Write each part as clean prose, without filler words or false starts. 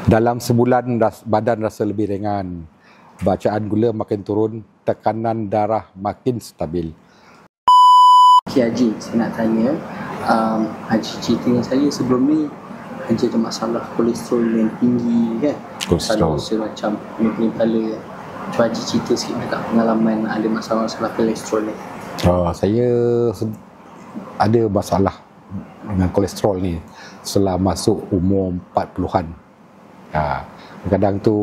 Dalam sebulan badan rasa lebih ringan, bacaan gula makin turun, tekanan darah makin stabil. Okey Haji, saya nak tanya, Haji cerita dengan saya sebelum ni Haji ada masalah kolesterol yang tinggi kan? Kolesterol. Masalah macam pening-pening kepala. Cuba Haji cerita sikit dekat pengalaman ada masalah-masalah kolesterol ni. Saya ada masalah dengan kolesterol ni setelah masuk umur 40-an. Kadang tu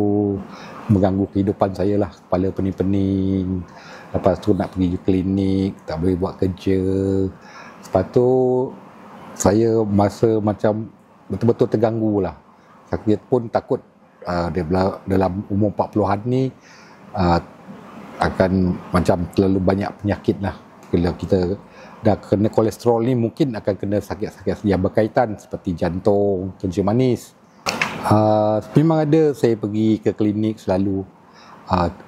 mengganggu kehidupan saya lah, kepala pening-pening, lepas tu nak pergi klinik, tak boleh buat kerja. Lepas tu saya masa macam betul-betul terganggu lah. Saya pun takut dalam umur 40-an ni akan macam terlalu banyak penyakit lah. Kalau kita dah kena kolesterol ni, mungkin akan kena sakit-sakit yang berkaitan seperti jantung, kencing manis. Memang ada, saya pergi ke klinik selalu.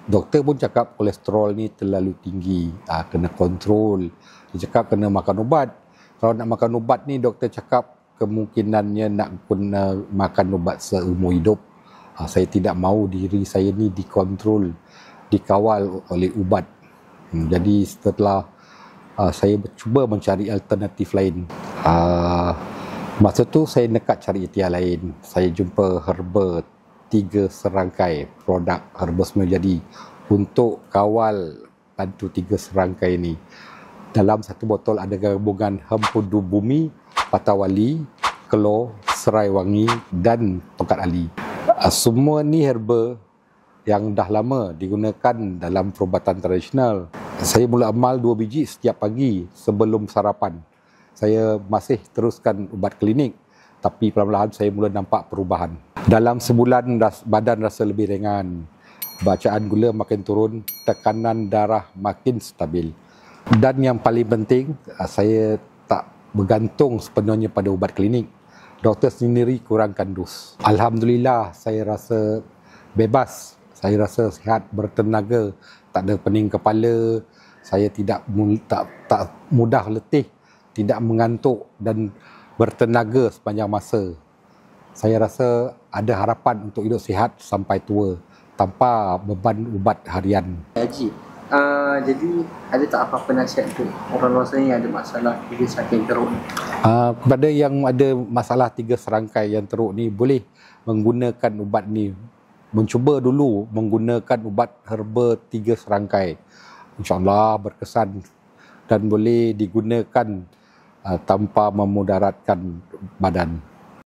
Doktor pun cakap kolesterol ni terlalu tinggi, kena kontrol. Dia cakap kena makan ubat. Kalau nak makan ubat ni, doktor cakap kemungkinannya nak kena makan ubat seumur hidup. Saya tidak mahu diri saya ni dikontrol, dikawal oleh ubat. Jadi setelah saya cuba mencari alternatif lain, masa tu saya nekat cari ikhtiar lain. Saya jumpa herba 3 serangkai produk herba semua jadi untuk kawal bantu 3 serangkai ni. Dalam satu botol ada gabungan hempudu bumi, patawali, kelor, serai wangi dan tongkat ali. Semua ni herba yang dah lama digunakan dalam perubatan tradisional. Saya mula amal 2 biji setiap pagi sebelum sarapan. Saya masih teruskan ubat klinik, tapi perlahan-lahan saya mula nampak perubahan. Dalam sebulan badan rasa lebih ringan, bacaan gula makin turun, tekanan darah makin stabil. Dan yang paling penting, saya tak bergantung sepenuhnya pada ubat klinik. Doktor sendiri kurangkan dos. Alhamdulillah, saya rasa bebas. Saya rasa sihat, bertenaga, tak ada pening kepala. Saya tak mudah letih, tidak mengantuk dan bertenaga sepanjang masa. Saya rasa ada harapan untuk hidup sihat sampai tua tanpa beban ubat harian. Haji, jadi ada tak apa-apa nasihat untuk orang luar sana yang ada masalah 3 serangkai yang teruk ni? Kepada yang ada masalah 3 serangkai yang teruk ni, boleh menggunakan ubat ni. Mencuba dulu menggunakan ubat herba 3 serangkai. InsyaAllah berkesan dan boleh digunakan tanpa memudaratkan badan.